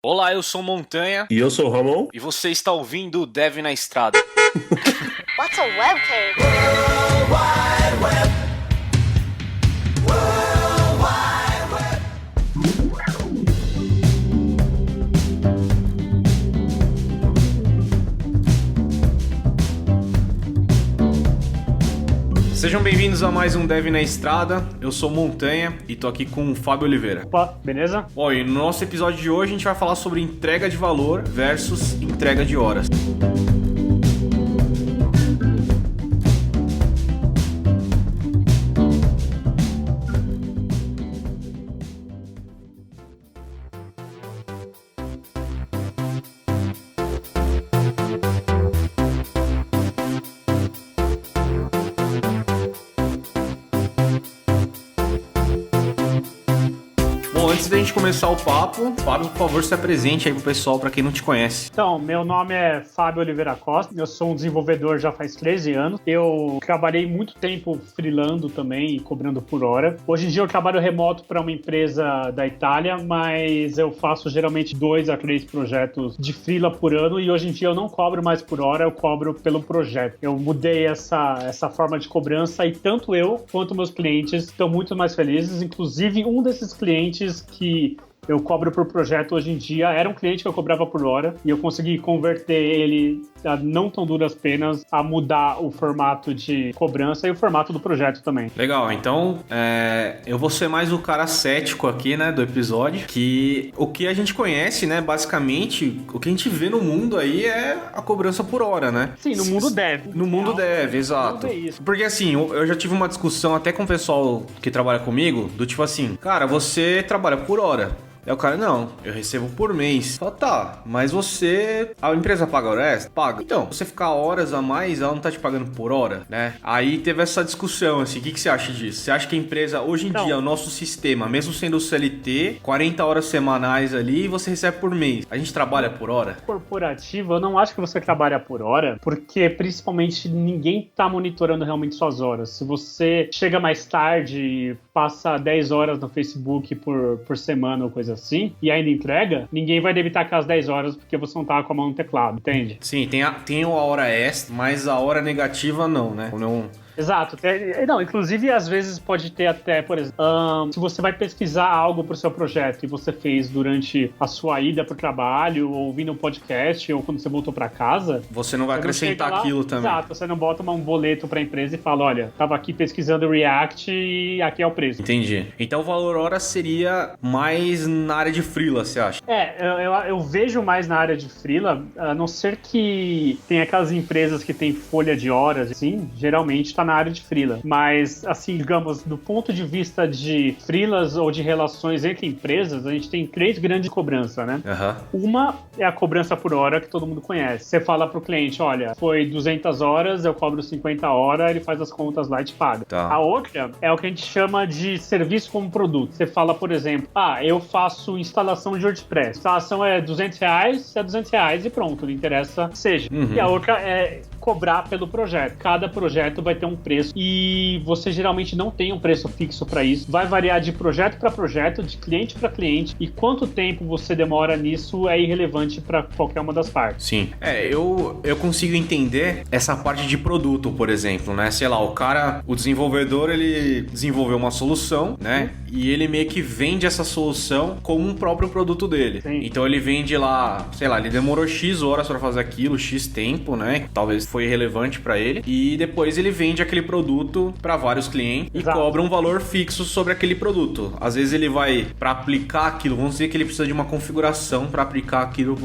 Olá, eu sou Montanha. E eu sou o Ramon. E você está ouvindo o Dev na Estrada. What's a webcam? World Wide Web. World Wide Web. Sejam bem-vindos a mais um Dev na Estrada. Eu sou Montanha e tô aqui com o Fábio Oliveira. Opa, beleza? Bom, e no nosso episódio de hoje a gente vai falar sobre entrega de valor versus entrega de horas. Antes da gente começar o papo, Fábio, por favor, se apresente aí pro pessoal, pra quem não te conhece. Então, meu nome é Fábio Oliveira Costa, eu sou um desenvolvedor já faz 13 anos. Eu trabalhei muito tempo freelando também e cobrando por hora. Hoje em dia eu trabalho remoto para uma empresa da Itália, mas eu faço geralmente 2 a 3 projetos de freela por ano e hoje em dia eu não cobro mais por hora, eu cobro pelo projeto. Eu mudei essa forma de cobrança e tanto eu quanto meus clientes estão muito mais felizes. Inclusive, um desses clientes que eu cobro por projeto hoje em dia era um cliente que eu cobrava por hora e eu consegui converter ele a não tão duras penas a mudar o formato de cobrança e o formato do projeto também. Legal, então eu vou ser mais o cara cético aqui, né, do episódio, que o que a gente conhece, né, basicamente, o que a gente vê no mundo aí é a cobrança por hora, né? Sim, no mundo deve. No mundo deve, exato. Isso. Porque assim, eu já tive uma discussão até com o pessoal que trabalha comigo, do tipo assim, cara, você trabalha por hora. Aí o cara, não, eu recebo por mês. Fala, tá, mas a empresa paga hora extra? Paga. Então, você ficar horas a mais, ela não tá te pagando por hora, né? Aí teve essa discussão, assim, o que você acha disso? Você acha que a empresa, hoje em dia, o nosso sistema, mesmo sendo CLT, 40 horas semanais ali, você recebe por mês. A gente trabalha por hora? Corporativo, eu não acho que você trabalha por hora, porque principalmente ninguém tá monitorando realmente suas horas. Se você chega mais tarde, passa 10 horas no Facebook por semana ou coisa assim, e ainda entrega, ninguém vai debitar aquelas 10 horas porque você não tava com a mão no teclado, entende? Sim, tem a hora extra, mas a hora negativa não, né? Não... Exato. Não, inclusive, às vezes pode ter até, por exemplo, se você vai pesquisar algo pro seu projeto e você fez durante a sua ida pro trabalho, ou ouvindo um podcast, ou quando você voltou pra casa... Você não vai acrescentar aquilo também. Exato, você não bota um boleto pra empresa e fala, olha, tava aqui pesquisando React e aqui é o preço. Entendi. Então o valor hora seria mais na área de freela, você acha? Eu vejo mais na área de freela, a não ser que tem aquelas empresas que tem folha de horas, assim, geralmente tá na área de freela. Mas, assim, digamos, do ponto de vista de freelas ou de relações entre empresas, a gente tem 3 grandes cobranças, né? Uhum. Uma é a cobrança por hora, que todo mundo conhece. Você fala pro cliente, olha, foi 200 horas, eu cobro 50 horas, ele faz as contas lá e te paga. Tá. A outra é o que a gente chama de serviço como produto. Você fala, por exemplo, eu faço instalação de WordPress. A instalação é R$200, é R$200 e pronto, não interessa que seja. Uhum. E a outra é cobrar pelo projeto. Cada projeto vai ter um preço e você geralmente não tem um preço fixo para isso. Vai variar de projeto para projeto, de cliente para cliente, e quanto tempo você demora nisso é irrelevante para qualquer uma das partes. Sim. Eu consigo entender essa parte de produto, por exemplo, né? Sei lá, o desenvolvedor, ele desenvolveu uma solução, né? E ele meio que vende essa solução como um próprio produto dele. Sim. Então ele vende lá, sei lá, ele demorou X horas para fazer aquilo, X tempo, né? Talvez foi relevante para ele. E depois ele vende aquele produto para vários clientes. Exato. E cobra um valor fixo sobre aquele produto. Às vezes ele vai, para aplicar aquilo, vamos dizer que ele precisa de uma configuração para aplicar aquilo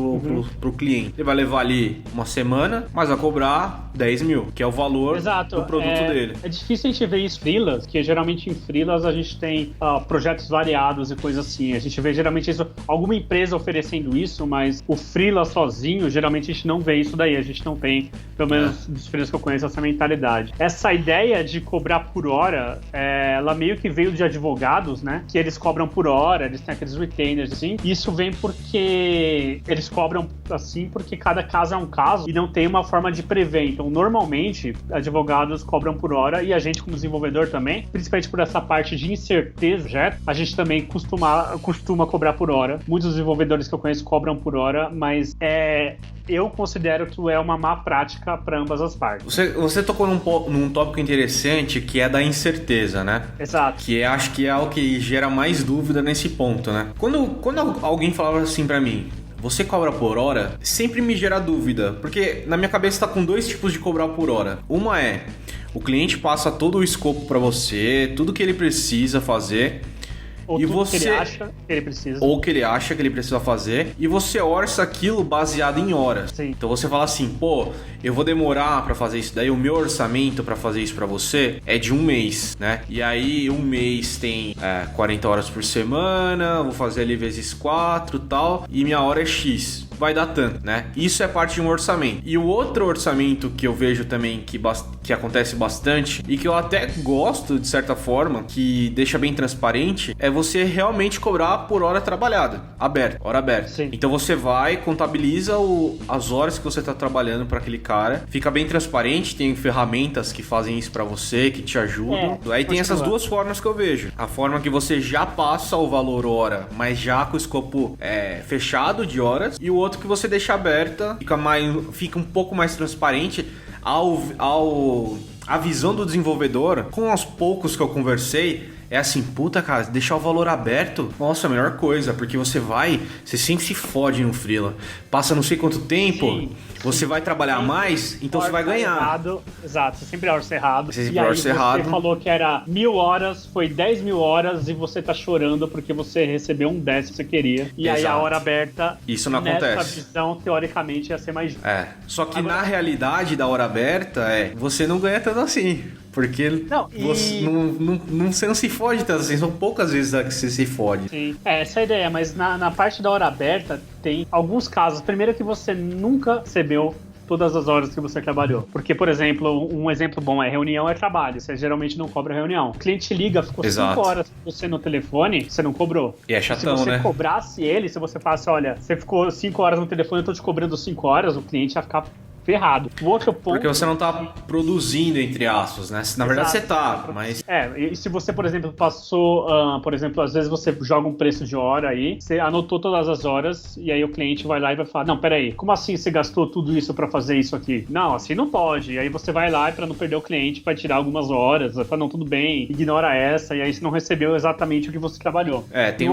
pro cliente. Ele vai levar ali uma semana, mas vai cobrar 10 mil, que é o valor Exato. do produto dele. É difícil a gente ver isso em freelas, que geralmente em freelas a gente tem projetos variados e coisas assim. A gente vê geralmente isso, alguma empresa oferecendo isso, mas o freela sozinho, geralmente a gente não vê isso daí. A gente não tem, pelo menos dos freelas que eu conheço, essa mentalidade. Essa ideia de cobrar por hora, ela meio que veio de advogados, né? Que eles cobram por hora, eles têm aqueles retainers, assim. Isso vem porque eles cobram assim porque cada caso é um caso e não tem uma forma de prever. Então, normalmente, advogados cobram por hora e a gente, como desenvolvedor também, principalmente por essa parte de incerteza, a gente também costuma cobrar por hora. Muitos desenvolvedores que eu conheço cobram por hora, mas eu considero que é uma má prática para ambas as partes. Você tocou num tópico interessante que é da incerteza, né? Exato. Que acho que é o que gera mais dúvida nesse ponto, né? Quando alguém falava assim pra mim, você cobra por hora, sempre me gera dúvida, porque na minha cabeça tá com dois tipos de cobrar por hora. Uma é, o cliente passa todo o escopo pra você, tudo que ele precisa fazer, Ou e tudo você, que ele acha que ele precisa. ou que ele acha que ele precisa fazer, e você orça aquilo baseado em horas. Sim. Então você fala assim, pô, eu vou demorar pra fazer isso daí, o meu orçamento pra fazer isso pra você é de 1 mês, né? E aí 1 mês tem 40 horas por semana, vou fazer ali vezes 4 e tal, e minha hora é X. Vai dar tanto, né? Isso é parte de um orçamento. E o outro orçamento que eu vejo também que acontece bastante e que eu até gosto de certa forma, que deixa bem transparente, é você realmente cobrar por hora trabalhada, hora aberta. Sim. Então você vai, contabiliza as horas que você está trabalhando para aquele cara, fica bem transparente, tem ferramentas que fazem isso para você, que te ajudam. Aí tem essas duas formas que eu vejo. A forma que você já passa o valor hora, mas já com o escopo fechado de horas, e o outro que você deixa aberta, fica um pouco mais transparente a visão do desenvolvedor. Com os poucos que eu conversei, é assim, puta, cara, deixar o valor aberto, nossa, a melhor coisa, porque você sempre se fode no freela. Passa não sei quanto tempo, Sim. você vai trabalhar mais, então você vai ganhar. Errado. Exato, você sempre orça errado. Você sempre e aí orça errado. Você falou que era 1.000 horas, foi 10.000 horas e você tá chorando porque você recebeu um 10 que você queria. E aí a Exato. hora aberta, Isso não nessa acontece. visão, teoricamente, ia ser mais justo. Só que Agora- na realidade da hora aberta, você não ganha tanto assim. Porque Não, você não se fode tanto assim, são poucas vezes que você se fode. Sim, essa é a ideia, mas na parte da hora aberta tem alguns casos. Primeiro que você nunca recebeu todas as horas que você trabalhou. Porque, por exemplo, um exemplo bom é reunião é trabalho. Você geralmente não cobra reunião. O cliente liga, ficou Exato. 5 horas com você no telefone, você não cobrou. E é chatão, se você né? cobrasse ele, se você falasse, olha, você ficou 5 horas no telefone, eu tô te cobrando 5 horas, o cliente ia ficar ferrado. O outro ponto... Porque você não tá produzindo, entre aspas, né? Na verdade você tá, mas... E se você, por exemplo, passou... por exemplo, às vezes você joga um preço de hora aí, você anotou todas as horas, e aí o cliente vai lá e vai falar, não, peraí, como assim você gastou tudo isso pra fazer isso aqui? Não, assim não pode. E aí você vai lá e pra não perder o cliente, vai tirar algumas horas, vai falar, não, tudo bem, ignora essa, e aí você não recebeu exatamente o que você trabalhou. Tem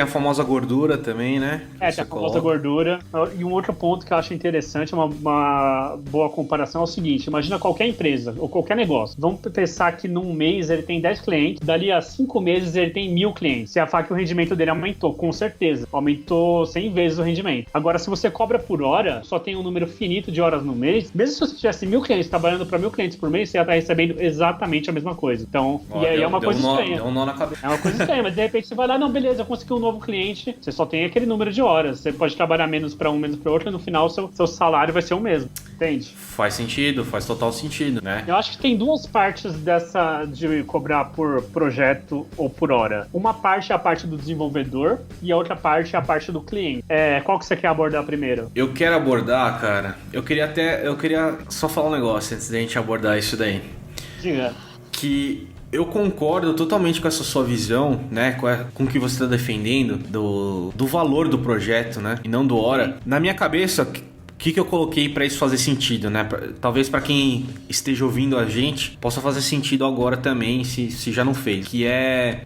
a famosa gordura também, né? Tem a famosa gordura. E um outro ponto que eu acho interessante, uma boa comparação é o seguinte, imagina qualquer empresa ou qualquer negócio. Vamos pensar que num mês ele tem 10 clientes, dali a 5 meses ele tem 1.000 clientes. Você vai falar que o rendimento dele aumentou, com certeza. Aumentou 100 vezes o rendimento. Agora, se você cobra por hora, só tem um número finito de horas no mês, mesmo se você tivesse 1.000 clientes trabalhando para 1.000 clientes por mês, você ia estar recebendo exatamente a mesma coisa. Então, é uma coisa estranha. Deu um nó na cabeça. É uma coisa estranha, mas de repente você vai lá, não, beleza, eu consegui um novo cliente, você só tem aquele número de horas. Você pode trabalhar menos para um, menos para outro, e no final seu salário vai ser o mesmo. Entende? Faz sentido, faz total sentido, né? Eu acho que tem duas partes dessa de cobrar por projeto ou por hora. Uma parte é a parte do desenvolvedor e a outra parte é a parte do cliente. Qual que você quer abordar primeiro? Eu quero abordar, cara. Eu queria só falar um negócio antes da gente abordar isso daí. Diga. Que eu concordo totalmente com essa sua visão, né? Com o que você está defendendo do valor do projeto, né? E não do hora. Na minha cabeça, o que eu coloquei para isso fazer sentido, né? Talvez para quem esteja ouvindo a gente possa fazer sentido agora também, se já não fez. Que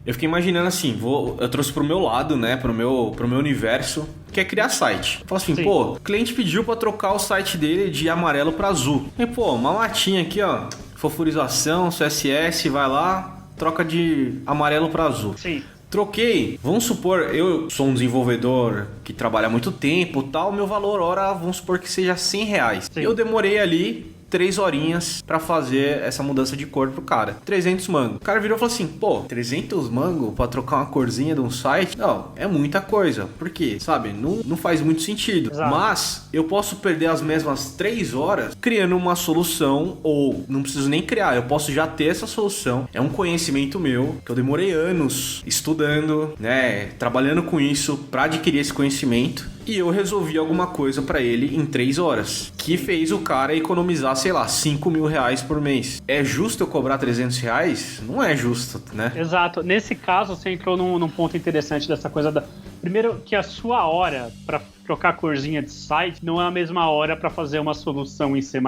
eu fiquei imaginando assim, eu trouxe pro meu lado, né? Pro meu universo, que é criar site. Fala assim, pô, o cliente pediu para trocar o site dele de amarelo para azul. E pô, uma latinha aqui, ó, fofurização, CSS, vai lá, troca de amarelo para azul. Sim. Troquei, vamos supor, eu sou um desenvolvedor que trabalha há muito tempo, tal, meu valor hora, vamos supor que seja R$100. Sim. Eu demorei ali 3 horinhas pra fazer essa mudança de cor pro cara. 300 mango. O cara virou e falou assim, pô, 300 mango pra trocar uma corzinha de um site? Não, é muita coisa. Por quê? Sabe, não faz muito sentido. Exato. Mas eu posso perder as mesmas 3 horas criando uma solução, ou não preciso nem criar, eu posso já ter essa solução. É um conhecimento meu, que eu demorei anos estudando, né, trabalhando com isso pra adquirir esse conhecimento. E eu resolvi alguma coisa pra ele em 3 horas, que fez o cara economizar, sei lá, 5 mil reais por mês. É justo eu cobrar 300 reais? Não é justo, né? Exato. Nesse caso, você entrou num ponto interessante dessa coisa da... Primeiro, que a sua hora pra trocar corzinha de site não é a mesma hora pra fazer uma solução em C++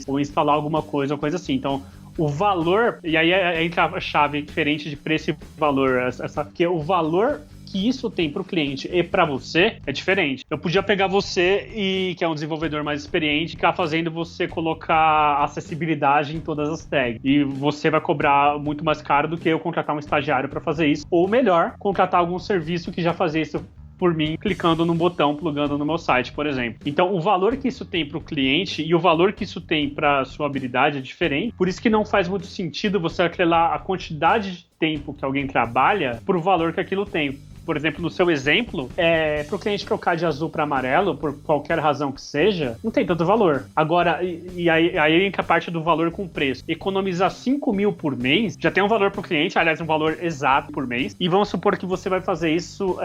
ou instalar alguma coisa ou coisa assim. Então, o valor... E aí entra a chave diferente de preço e valor. Que o valor que isso tem para o cliente e para você é diferente. Eu podia pegar você, que é um desenvolvedor mais experiente, ficar fazendo você colocar acessibilidade em todas as tags. E você vai cobrar muito mais caro do que eu contratar um estagiário para fazer isso. Ou melhor, contratar algum serviço que já fazia isso por mim, clicando num botão, plugando no meu site, por exemplo. Então, o valor que isso tem para o cliente e o valor que isso tem para a sua habilidade é diferente. Por isso que não faz muito sentido você atrelar a quantidade de tempo que alguém trabalha para o valor que aquilo tem. Por exemplo, no seu exemplo, para o cliente trocar de azul para amarelo, por qualquer razão que seja, não tem tanto valor. Agora, aí entra a parte do valor com preço. Economizar 5 mil por mês já tem um valor para o cliente, aliás, um valor exato por mês. E vamos supor que você vai fazer isso,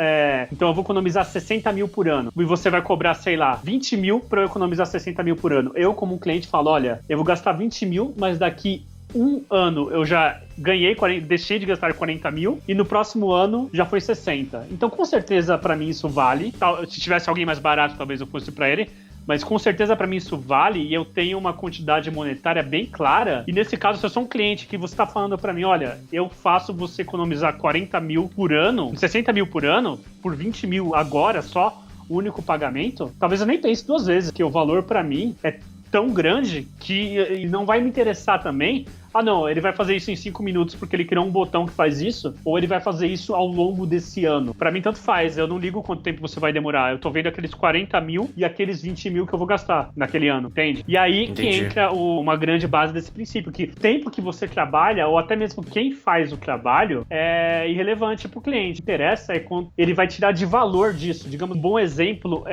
então eu vou economizar 60 mil por ano. E você vai cobrar, sei lá, 20 mil para eu economizar 60 mil por ano. Eu, como um cliente, falo, olha, eu vou gastar 20 mil, mas daqui um ano eu já ganhei, deixei de gastar 40 mil e no próximo ano já foi 60. Então, com certeza, pra mim isso vale. Se tivesse alguém mais barato, talvez eu fosse pra ele. Mas com certeza pra mim isso vale e eu tenho uma quantidade monetária bem clara. E nesse caso, se eu sou um cliente que você tá falando pra mim, olha, eu faço você economizar 40 mil por ano, 60 mil por ano, por 20 mil agora só, o único pagamento, talvez eu nem pense 2 vezes, que o valor pra mim é tão grande que não vai me interessar também. Ah, não, ele vai fazer isso em 5 minutos porque ele criou um botão que faz isso, ou ele vai fazer isso ao longo desse ano. Pra mim, tanto faz, eu não ligo quanto tempo você vai demorar. Eu tô vendo aqueles 40 mil e aqueles 20 mil que eu vou gastar naquele ano, entende? E aí que entra uma grande base desse princípio, que o tempo que você trabalha, ou até mesmo quem faz o trabalho, é irrelevante pro cliente. O que interessa é quanto ele vai tirar de valor disso. Digamos, um bom exemplo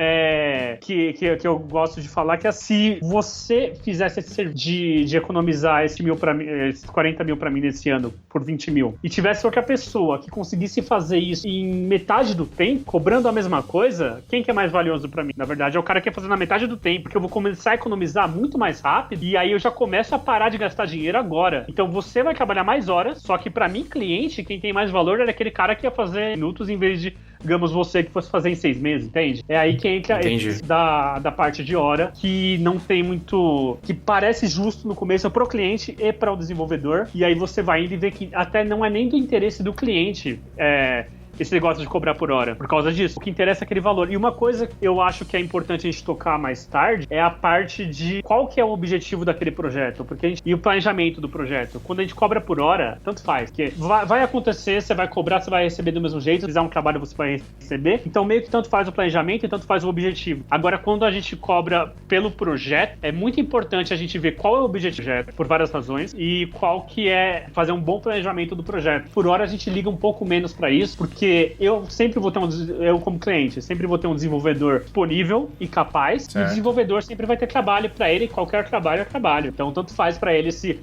que eu gosto de falar, que é se você fizesse esse serviço de economizar esse mil pra mim, esses 40 mil pra mim nesse ano, por 20 mil, e tivesse outra pessoa que conseguisse fazer isso em metade do tempo, cobrando a mesma coisa, quem que é mais valioso pra mim? Na verdade, é o cara que quer fazer na metade do tempo, porque eu vou começar a economizar muito mais rápido, e aí eu já começo a parar de gastar dinheiro agora. Então você vai trabalhar mais horas, só que pra mim, cliente, quem tem mais valor era aquele cara que ia fazer minutos em vez de, digamos, você que fosse fazer em 6 meses, entende? É aí que entra da parte de hora, que não tem muito... que parece justo no começo pro cliente e para o desenvolvedor, e aí você vai indo e vê que até não é nem do interesse do cliente esse negócio de cobrar por hora, por causa disso. O que interessa é aquele valor. E uma coisa que eu acho que é importante a gente tocar mais tarde é a parte de qual que é o objetivo daquele projeto, e o planejamento do projeto. Quando a gente cobra por hora, tanto faz, porque vai acontecer, você vai cobrar, você vai receber do mesmo jeito, se fizer um trabalho você vai receber, então meio que tanto faz o planejamento e tanto faz o objetivo. Agora, quando a gente cobra pelo projeto, é muito importante a gente ver qual é o objetivo do projeto, por várias razões, e qual que é fazer um bom planejamento do projeto. Por hora a gente liga um pouco menos pra isso, porque eu sempre vou ter eu como cliente, sempre vou ter um desenvolvedor disponível e capaz, certo. E o desenvolvedor sempre vai ter trabalho pra ele, qualquer trabalho é trabalho. Então, tanto faz pra ele se,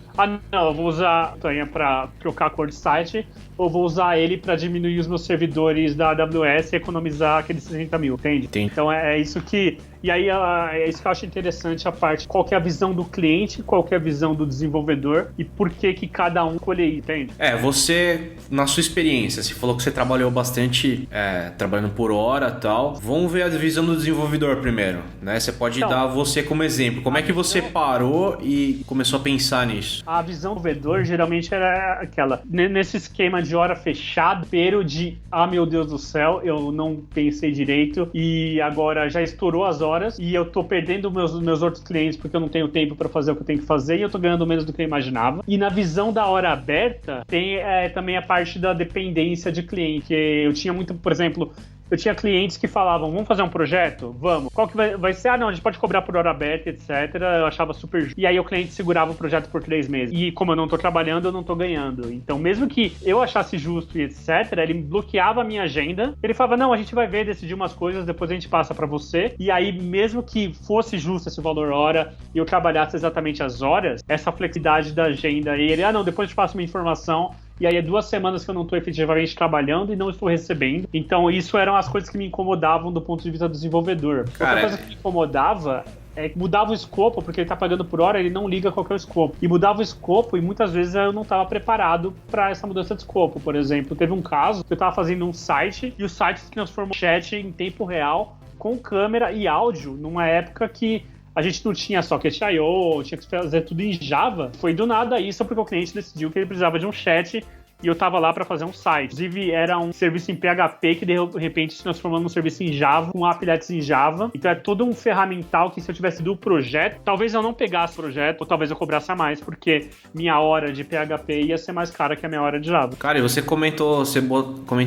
não, eu vou usar pra trocar a cor de site, ou vou usar ele pra diminuir os meus servidores da AWS e economizar aqueles 60 mil, entende? Entendi. Então, é isso que... E aí, é isso que eu acho interessante, a parte, qual que é a visão do cliente, qual que é a visão do desenvolvedor e por que cada um escolhe, entende? Você, na sua experiência, você falou que você trabalhou bastante, trabalhando por hora e tal. Vamos ver a visão do desenvolvedor primeiro, né? Você pode dar você como exemplo. Como é que você parou e começou a pensar nisso? A visão do desenvolvedor geralmente era aquela, nesse esquema de hora fechada, pero de, meu Deus do céu, eu não pensei direito e agora já estourou as horas e eu tô perdendo meus outros clientes porque eu não tenho tempo para fazer o que eu tenho que fazer e eu tô ganhando menos do que eu imaginava. E na visão da hora aberta, tem também a parte da dependência de cliente. Eu tinha muito, por exemplo, eu tinha clientes que falavam, vamos fazer um projeto? Vamos. Qual que vai ser? Ah, não, a gente pode cobrar por hora aberta, etc. Eu achava super justo. E aí o cliente segurava o projeto por 3 meses. E como eu não tô trabalhando, eu não tô ganhando. Então, mesmo que eu achasse justo e etc., ele bloqueava a minha agenda. Ele falava, não, a gente vai ver, decidir umas coisas, depois a gente passa pra você. E aí, mesmo que fosse justo esse valor hora e eu trabalhasse exatamente as horas, essa flexibilidade da agenda, e ele, não, depois eu te passo uma informação. E aí é 2 semanas que eu não estou efetivamente trabalhando e não estou recebendo. Então isso eram as coisas que me incomodavam do ponto de vista do desenvolvedor. Outra coisa que me incomodava é que mudava o escopo, porque ele tá pagando por hora, ele não liga qual que é o escopo. E mudava o escopo e muitas vezes eu não estava preparado para essa mudança de escopo. Por exemplo, teve um caso que eu estava fazendo um site e o site se transformou em chat em tempo real com câmera e áudio numa época que a gente não tinha Socket.io, tinha que fazer tudo em Java. Foi do nada isso, porque o cliente decidiu que ele precisava de um chat e eu tava lá para fazer um site. Inclusive, era um serviço em PHP que de repente se transformou num serviço em Java, com applets em Java. Então é todo um ferramental que se eu tivesse do projeto, talvez eu não pegasse o projeto, ou talvez eu cobrasse a mais, porque minha hora de PHP ia ser mais cara que a minha hora de Java. Cara, e você comentou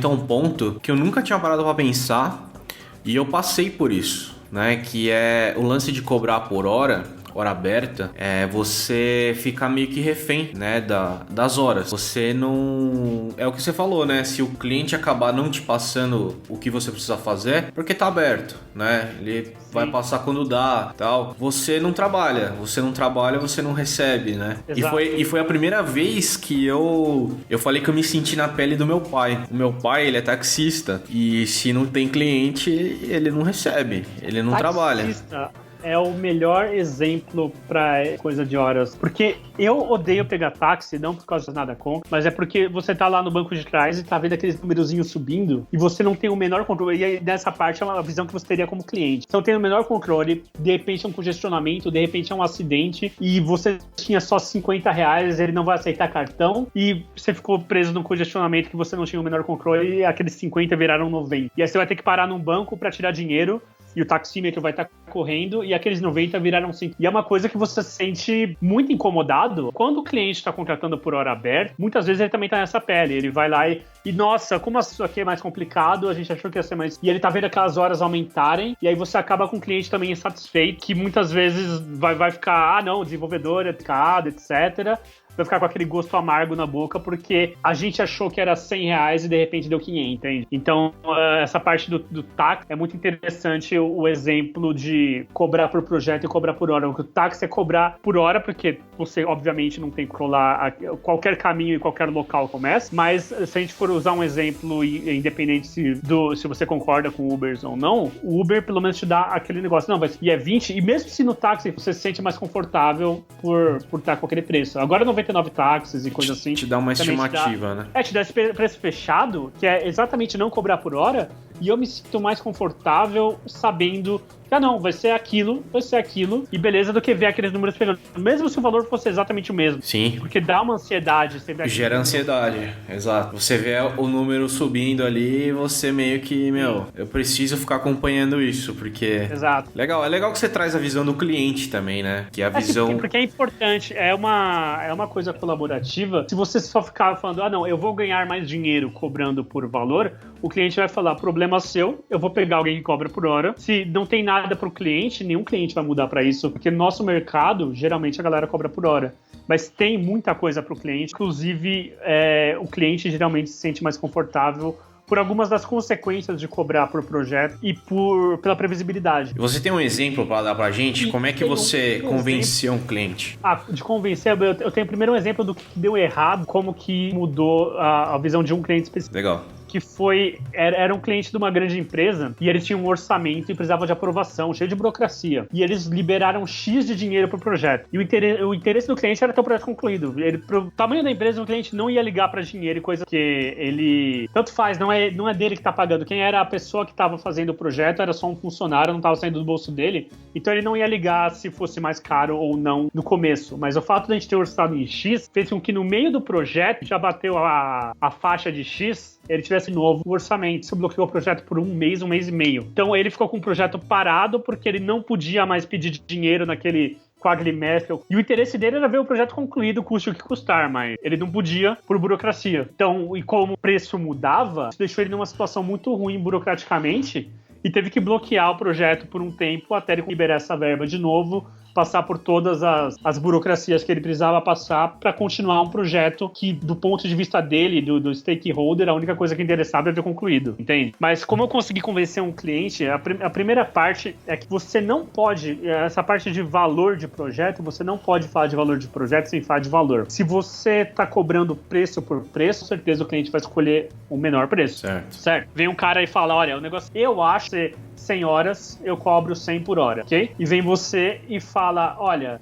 um ponto que eu nunca tinha parado para pensar e eu passei por isso, né? Que é o lance de cobrar por hora aberta, você fica meio que refém, né, das horas. Você não... É o que você falou, né? Se o cliente acabar não te passando o que você precisa fazer, porque tá aberto, né? Ele vai passar quando dá, tal. Você não trabalha, você não recebe, né? E foi a primeira vez que eu falei que eu me senti na pele do meu pai. O meu pai, ele é taxista e se não tem cliente, ele não recebe, ele não trabalha. É o melhor exemplo pra coisa de horas. Porque eu odeio pegar táxi, não por causa de nada contra, mas é porque você tá lá no banco de trás e tá vendo aqueles numerozinhos subindo e você não tem o menor controle. E aí, nessa parte é uma visão que você teria como cliente. Então tem o menor controle, de repente é um congestionamento, de repente é um acidente e você tinha só R$50, ele não vai aceitar cartão e você ficou preso num congestionamento que você não tinha o menor controle e aqueles 50 viraram 90. E aí você vai ter que parar num banco pra tirar dinheiro e o taxímetro vai estar correndo e aqueles 90 viraram 5. E é uma coisa que você se sente muito incomodado. Quando o cliente está contratando por hora aberta, muitas vezes ele também está nessa pele. Ele vai lá e nossa, como isso aqui é mais complicado, a gente achou que ia ser mais... E ele tá vendo aquelas horas aumentarem e aí você acaba com o cliente também insatisfeito, que muitas vezes vai ficar, não, o desenvolvedor é picado, etc., vai ficar com aquele gosto amargo na boca, porque a gente achou que era R$100 e de repente deu 500, entende? Então, essa parte do TAC é muito interessante o exemplo de cobrar por projeto e cobrar por hora. O TAC é cobrar por hora, porque você, obviamente, não tem que colar qualquer caminho e qualquer local começa, mas se a gente for usar um exemplo, independente se você concorda com o Uber ou não, o Uber pelo menos te dá aquele negócio, não, e é 20, e mesmo se no táxi você se sente mais confortável por estar com aquele preço. Agora 99 táxis e coisa assim. Te dá uma estimativa, né? Te dá esse preço fechado, que é exatamente não cobrar por hora, e eu me sinto mais confortável sabendo que, não, vai ser aquilo, e beleza, do que ver aqueles números pegando. Mesmo se o valor fosse exatamente o mesmo. Sim. Porque dá uma ansiedade. Gera ansiedade, exato. Você vê o número subindo ali e você meio que, eu preciso ficar acompanhando isso, porque... Exato. Legal, é legal que você traz a visão do cliente também, né? Que a visão... Porque é importante, é uma coisa colaborativa. Se você só ficar falando, não, eu vou ganhar mais dinheiro cobrando por valor, o cliente vai falar, problema seu, eu vou pegar alguém que cobra por hora. Se não tem nada para o cliente, nenhum cliente vai mudar para isso, porque no nosso mercado, geralmente a galera cobra por hora. Mas tem muita coisa para o cliente, inclusive o cliente geralmente se sente mais confortável por algumas das consequências de cobrar por projeto e pela previsibilidade. Você tem um exemplo para dar pra gente? Como é que você convenceu um cliente? De convencer, eu tenho primeiro um exemplo do que deu errado, como que mudou a visão de um cliente específico. Legal. Que era um cliente de uma grande empresa e eles tinham um orçamento e precisavam de aprovação, cheio de burocracia. E eles liberaram X de dinheiro pro projeto. E o interesse do cliente era ter o projeto concluído. Pro tamanho da empresa, o cliente não ia ligar para dinheiro e coisa que ele... Tanto faz, não é dele que tá pagando. Quem era a pessoa que tava fazendo o projeto era só um funcionário, não tava saindo do bolso dele. Então ele não ia ligar se fosse mais caro ou não no começo. Mas o fato de a gente ter orçado em X fez com que no meio do projeto já bateu a faixa de X, ele tivesse novo orçamento. Isso bloqueou o projeto por um mês e meio. Então ele ficou com o projeto parado porque ele não podia mais pedir dinheiro naquele com a Glimmerkel. E o interesse dele era ver o projeto concluído, custe o que custar, mas ele não podia por burocracia. Então, e como o preço mudava, isso deixou ele numa situação muito ruim burocraticamente e teve que bloquear o projeto por um tempo até ele liberar essa verba de novo, passar por todas as burocracias que ele precisava passar para continuar um projeto que, do ponto de vista dele, do stakeholder, a única coisa que interessava é ver concluído, entende? Mas como eu consegui convencer um cliente, a primeira parte é que você não pode, essa parte de valor de projeto, você não pode falar de valor de projeto sem falar de valor. Se você tá cobrando preço por preço, com certeza o cliente vai escolher o menor preço. Certo? Vem um cara e fala, olha, o negócio, eu acho que 100 horas, eu cobro 100 por hora, ok? E vem você e fala, olha,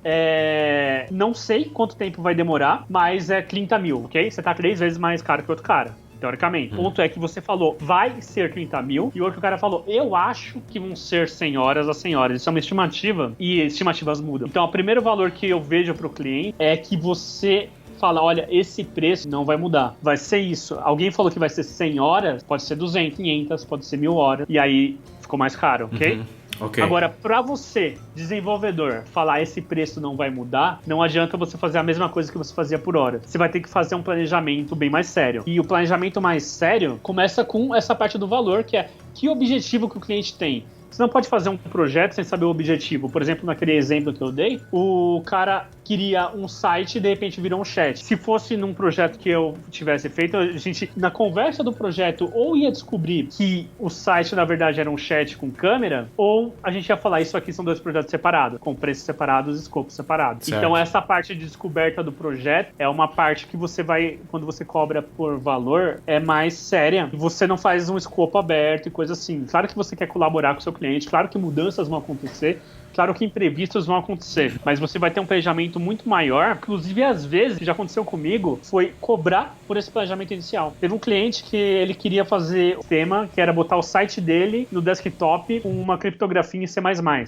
não sei quanto tempo vai demorar, mas é 30 mil, ok? Você tá 3 vezes mais caro que o outro cara, teoricamente. O ponto é que você falou, vai ser 30 mil, e o outro cara falou, eu acho que vão ser 100 horas a 100 horas. Isso é uma estimativa, e estimativas mudam. Então, o primeiro valor que eu vejo pro cliente é que você fala, olha, esse preço não vai mudar. Vai ser isso. Alguém falou que vai ser 100 horas, pode ser 200, 500, pode ser 1000 horas. E aí ficou mais caro, ok? Okay. Agora, para você, desenvolvedor, falar esse preço não vai mudar, não adianta você fazer a mesma coisa que você fazia por hora. Você vai ter que fazer um planejamento bem mais sério. E o planejamento mais sério começa com essa parte do valor, que é que objetivo que o cliente tem. Você não pode fazer um projeto sem saber o objetivo. Por exemplo, naquele exemplo que eu dei, o cara queria um site e de repente virou um chat. Se fosse num projeto que eu tivesse feito, a gente, na conversa do projeto, ou ia descobrir que o site, na verdade, era um chat com câmera, ou a gente ia falar, isso aqui são 2 projetos separados, com preços separados e escopos separados. Certo. Então, essa parte de descoberta do projeto é uma parte que você vai, quando você cobra por valor, é mais séria. Você não faz um escopo aberto e coisa assim. Claro que você quer colaborar com o seu cliente, claro que mudanças vão acontecer, claro que imprevistos vão acontecer, mas você vai ter um planejamento muito maior. Inclusive, às vezes, o que já aconteceu comigo foi cobrar por esse planejamento inicial. Teve um cliente que ele queria fazer o tema, que era botar o site dele no desktop com uma criptografia em C++,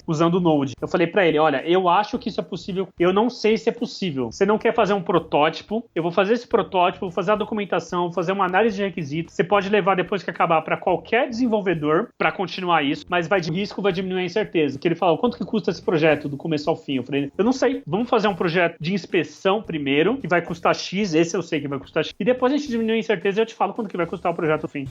usando o Node. Eu falei pra ele, olha, eu acho que isso é possível, eu não sei se é possível. Você não quer fazer um protótipo, eu vou fazer esse protótipo, vou fazer a documentação, vou fazer uma análise de requisitos, você pode levar depois que acabar para qualquer desenvolvedor para continuar isso, mas vai de risco, vai diminuir a incerteza. Que ele falou, quanto que custa esse projeto do começo ao fim? Eu falei, eu não sei, vamos fazer um projeto de inspeção primeiro, que vai custar X, esse eu sei que vai custar X, e depois a gente diminui a incerteza e eu te falo quanto que vai custar o projeto ao fim.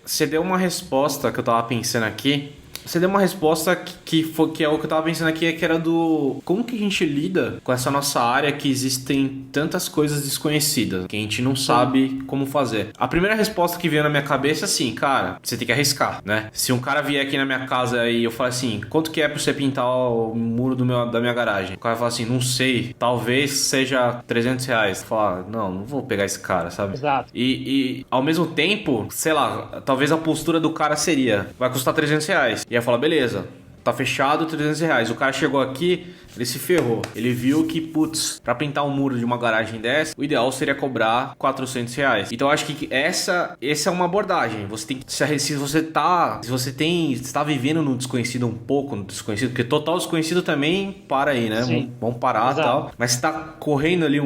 Você deu uma resposta que eu tava pensando aqui. Você deu uma resposta que é o que eu tava pensando aqui, que era do como que a gente lida com essa nossa área que existem tantas coisas desconhecidas, que a gente não sabe como fazer. A primeira resposta que veio na minha cabeça é assim, cara, você tem que arriscar, né? Se um cara vier aqui na minha casa e eu falar assim, quanto que é pra você pintar o muro da minha garagem? O cara fala assim, não sei, talvez seja R$300. Eu falo, não vou pegar esse cara, sabe? Exato. E ao mesmo tempo, sei lá, talvez a postura do cara seria, vai custar R$300. E aí fala, beleza, tá fechado, R$300. O cara chegou aqui, ele se ferrou. Ele viu que, putz, pra pintar um muro de uma garagem dessa, o ideal seria cobrar R$400. Então eu acho que essa é uma abordagem. Você tem que, se você está vivendo no desconhecido, um pouco no desconhecido, porque total desconhecido também para aí, né? Vamos parar e tal. Mas se tá correndo ali,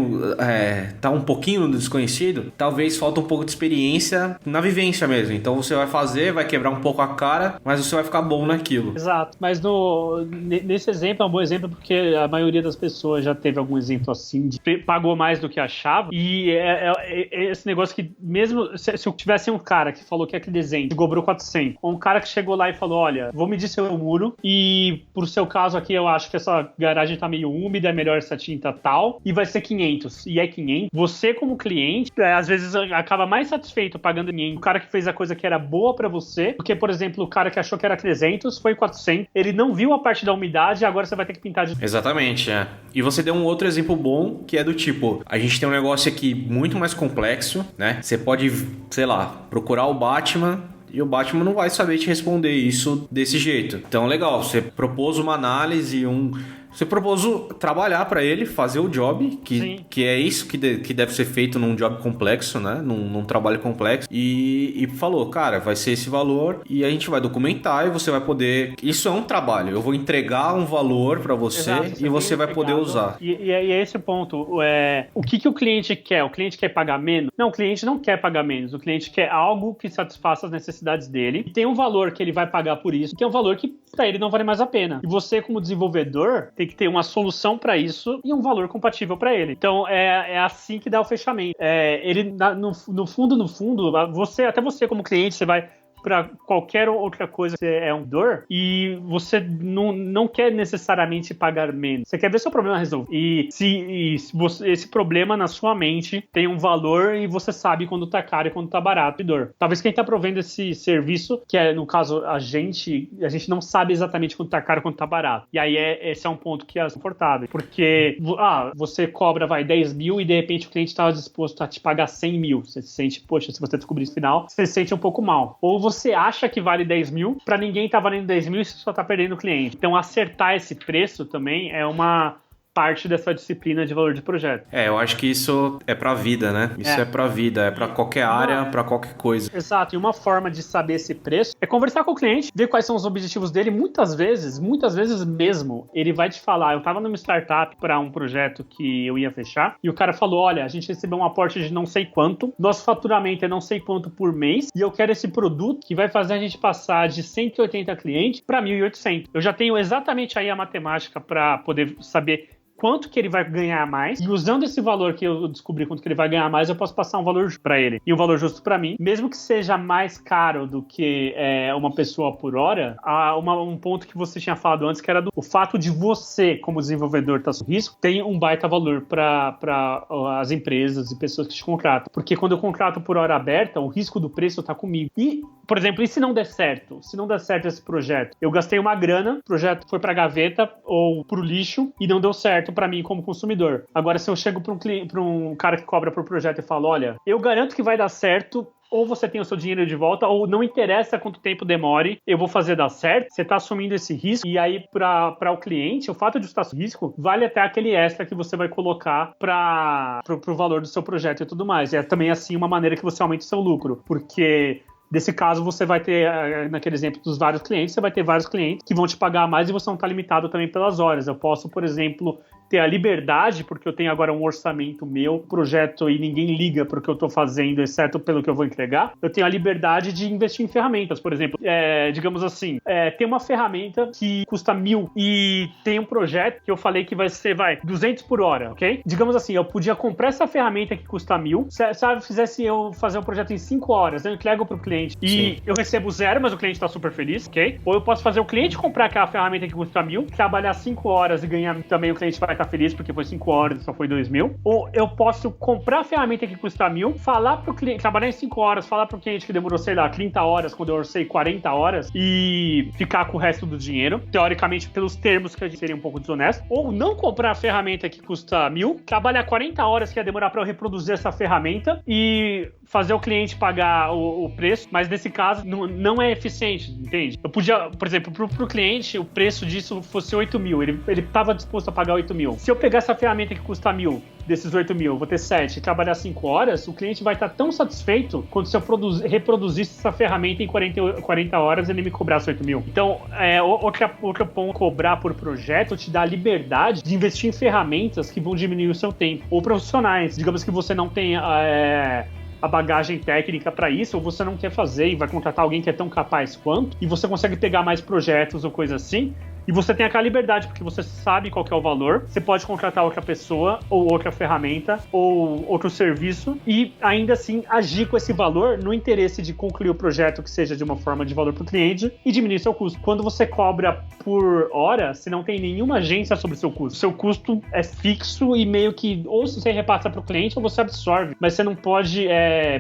tá um pouquinho no desconhecido, talvez falta um pouco de experiência na vivência mesmo. Então você vai fazer, vai quebrar um pouco a cara, mas você vai ficar bom naquilo. Exato. Mas nesse exemplo é um bom exemplo porque a maioria das pessoas já teve algum exemplo assim, de pagou mais do que achava. E é esse negócio que mesmo se eu tivesse um cara que falou que aquele desenho cobrou 400, ou um cara que chegou lá e falou, olha, vou medir seu muro e por seu caso aqui eu acho que essa garagem tá meio úmida, é melhor essa tinta tal, e vai ser 500. E é 500. Você como cliente, às vezes acaba mais satisfeito pagando 500. O cara que fez a coisa que era boa pra você, porque, por exemplo, o cara que achou que era 300 foi 400. Ele não viu a parte da umidade e agora você vai ter que pintar de... Exatamente, E você deu um outro exemplo bom, que é do tipo, a gente tem um negócio aqui muito mais complexo, né? Você pode, sei lá, procurar o Batman e o Batman não vai saber te responder isso desse jeito. Então, legal, você propôs uma análise, você propôs trabalhar para ele, fazer o job, que é isso que deve ser feito num job complexo, né? Num trabalho complexo. E falou, cara, vai ser esse valor e a gente vai documentar e você vai poder... Isso é um trabalho. Eu vou entregar um valor para você. Exato, e você vai poder usar. E é esse o ponto. O que o cliente quer? O cliente quer pagar menos? Não, o cliente não quer pagar menos. O cliente quer algo que satisfaça as necessidades dele. E tem um valor que ele vai pagar por isso. Tem um valor que para ele não vale mais a pena. E você, como desenvolvedor, tem que ter uma solução para isso e um valor compatível para ele. Então, é assim que dá o fechamento. No fundo, até você como cliente, você vai para qualquer outra coisa que é um dor e você não quer necessariamente pagar menos. Você quer ver seu problema resolvido. E se esse problema na sua mente tem um valor e você sabe quando tá caro e quando tá barato de dor. Talvez quem tá provendo esse serviço, que é no caso a gente não sabe exatamente quando tá caro e quando tá barato. E aí esse é um ponto que é confortável. Porque você cobra 10 mil e de repente o cliente estava disposto a te pagar 100 mil. Você se sente, poxa, se você descobrir isso no final, você se sente um pouco mal. Ou você acha que vale 10 mil, pra ninguém tá valendo 10 mil e você só tá perdendo o cliente. Então acertar esse preço também é uma parte dessa disciplina de valor de projeto. Eu acho que isso é pra vida, né? Isso é pra vida, é pra qualquer área, pra qualquer coisa. Exato, e uma forma de saber esse preço é conversar com o cliente, ver quais são os objetivos dele. Muitas vezes mesmo, ele vai te falar, eu tava numa startup para um projeto que eu ia fechar, e o cara falou, olha, a gente recebeu um aporte de não sei quanto, nosso faturamento é não sei quanto por mês, e eu quero esse produto que vai fazer a gente passar de 180 clientes para 1.800. Eu já tenho exatamente aí a matemática para poder saber quanto que ele vai ganhar mais, e usando esse valor que eu descobri quanto que ele vai ganhar mais, eu posso passar um valor para ele, e um valor justo para mim, mesmo que seja mais caro do que uma pessoa por hora. Há um ponto que você tinha falado antes, que era o fato de você, como desenvolvedor, estar sob risco, tem um baita valor para as empresas e pessoas que te contratam, porque quando eu contrato por hora aberta, o risco do preço está comigo. E, por exemplo, e se não der certo? Se não der certo esse projeto? Eu gastei uma grana, o projeto foi para gaveta ou para o lixo e não deu certo para mim como consumidor. Agora, se eu chego para um cara que cobra por projeto e falo, olha, eu garanto que vai dar certo, ou você tem o seu dinheiro de volta, ou não interessa quanto tempo demore, eu vou fazer dar certo, você está assumindo esse risco, e aí para o cliente, o fato de estar sob risco, vale até aquele extra que você vai colocar para o valor do seu projeto e tudo mais. É também assim uma maneira que você aumenta o seu lucro, porque nesse caso, você vai ter, naquele exemplo dos vários clientes, você vai ter vários clientes que vão te pagar mais e você não está limitado também pelas horas. Eu posso, por exemplo, ter a liberdade, porque eu tenho agora um orçamento meu, projeto, e ninguém liga para o que eu estou fazendo, exceto pelo que eu vou entregar. Eu tenho a liberdade de investir em ferramentas, por exemplo. Digamos assim, tem uma ferramenta que custa 1.000 e tem um projeto que eu falei que vai ser, 200 por hora, ok? Digamos assim, eu podia comprar essa ferramenta que custa 1.000, sabe, fizesse eu fazer um projeto em 5 horas, eu entrego para o cliente e Sim. eu recebo 0, mas o cliente está super feliz, ok? Ou eu posso fazer o cliente comprar aquela ferramenta que custa 1.000, trabalhar 5 horas e ganhar também, o cliente vai estar feliz porque foi 5 horas e só foi 2.000. Ou eu posso comprar a ferramenta que custa 1.000, falar pro cliente, trabalhar em 5 horas, falar pro cliente que demorou, sei lá, 30 horas, quando eu orcei 40 horas, e ficar com o resto do dinheiro, teoricamente, pelos termos que a gente seria um pouco desonesto. Ou não comprar a ferramenta que custa 1.000, trabalhar 40 horas que ia demorar para eu reproduzir essa ferramenta e fazer o cliente pagar o preço, mas nesse caso não é eficiente, entende? Eu podia, por exemplo, pro cliente, o preço disso fosse 8.000, ele estava disposto a pagar 8.000. Se eu pegar essa ferramenta que custa 1.000, desses 8.000, eu vou ter 7 e trabalhar 5 horas, o cliente vai estar tão satisfeito quanto se eu reproduzisse essa ferramenta em 40 horas e ele me cobrasse 8.000. Então, outro ponto, cobrar por projeto te dá a liberdade de investir em ferramentas que vão diminuir o seu tempo. Ou profissionais, digamos que você não tenha a bagagem técnica para isso, ou você não quer fazer e vai contratar alguém que é tão capaz quanto, e você consegue pegar mais projetos ou coisa assim, e você tem aquela liberdade, porque você sabe qual que é o valor, você pode contratar outra pessoa, ou outra ferramenta, ou outro serviço, e ainda assim agir com esse valor no interesse de concluir o projeto que seja de uma forma de valor para o cliente e diminuir seu custo. Quando você cobra por hora, você não tem nenhuma agência sobre o seu custo. Seu custo é fixo e meio que ou você repassa para o cliente ou você absorve, mas você não pode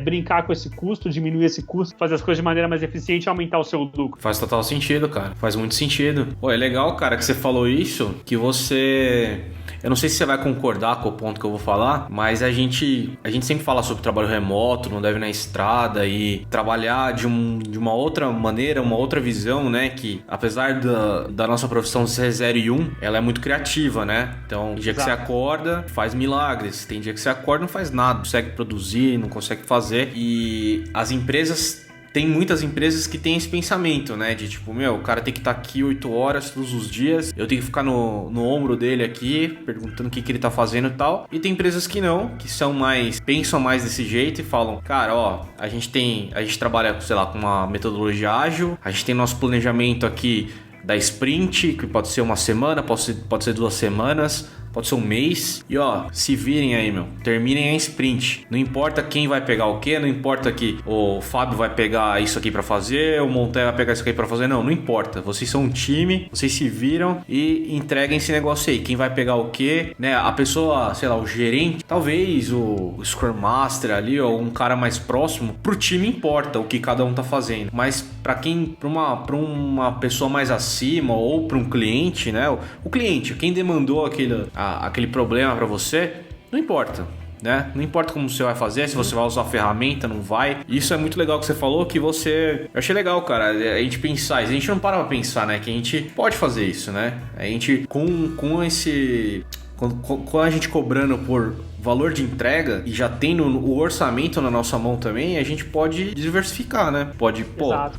brincar com esse custo, diminuir esse custo, fazer as coisas de maneira mais eficiente e aumentar o seu lucro. Faz total sentido, cara. Faz muito sentido. Pô, é legal, cara, que você falou isso, que você... Eu não sei se você vai concordar com o ponto que eu vou falar, mas a gente sempre fala sobre trabalho remoto, não deve ir na estrada e trabalhar de uma outra maneira, uma outra visão, né? Que apesar da nossa profissão ser 0 e 1, ela é muito criativa, né? Então, tem dia que você acorda, faz milagres. Tem dia que você acorda e não faz nada, não consegue produzir, não consegue fazer. E as empresas... Tem muitas empresas que têm esse pensamento, né? De tipo, o cara tem que estar aqui 8 horas todos os dias. Eu tenho que ficar no ombro dele aqui, perguntando o que ele tá fazendo e tal. E tem empresas que não, que pensam mais desse jeito e falam, cara, a gente trabalha, sei lá, com uma metodologia ágil. A gente tem nosso planejamento aqui da sprint, que pode ser uma semana, pode ser 2 semanas, pode ser um mês. E ó, se virem aí, meu. Terminem a sprint. Não importa quem vai pegar o quê, não importa que o Fábio vai pegar isso aqui pra fazer, o Monteiro vai pegar isso aqui pra fazer. Não importa. Vocês são um time, vocês se viram e entreguem esse negócio aí. Quem vai pegar o quê, né? A pessoa, sei lá, o gerente, talvez o Scrum Master ali, ou um cara mais próximo, pro time importa o que cada um tá fazendo. Mas pra uma pessoa mais acima ou pra um cliente, né? O cliente, quem demandou aquele problema pra você, não importa, né? Não importa como você vai fazer, se você vai usar a ferramenta, não vai. Isso é muito legal que você falou, que você... Eu achei legal, cara, a gente pensar. A gente não para pra pensar, né? Que a gente pode fazer isso, né? A gente, com esse... Com a gente cobrando por valor de entrega e já tendo o orçamento na nossa mão também, a gente pode diversificar, né? Pode,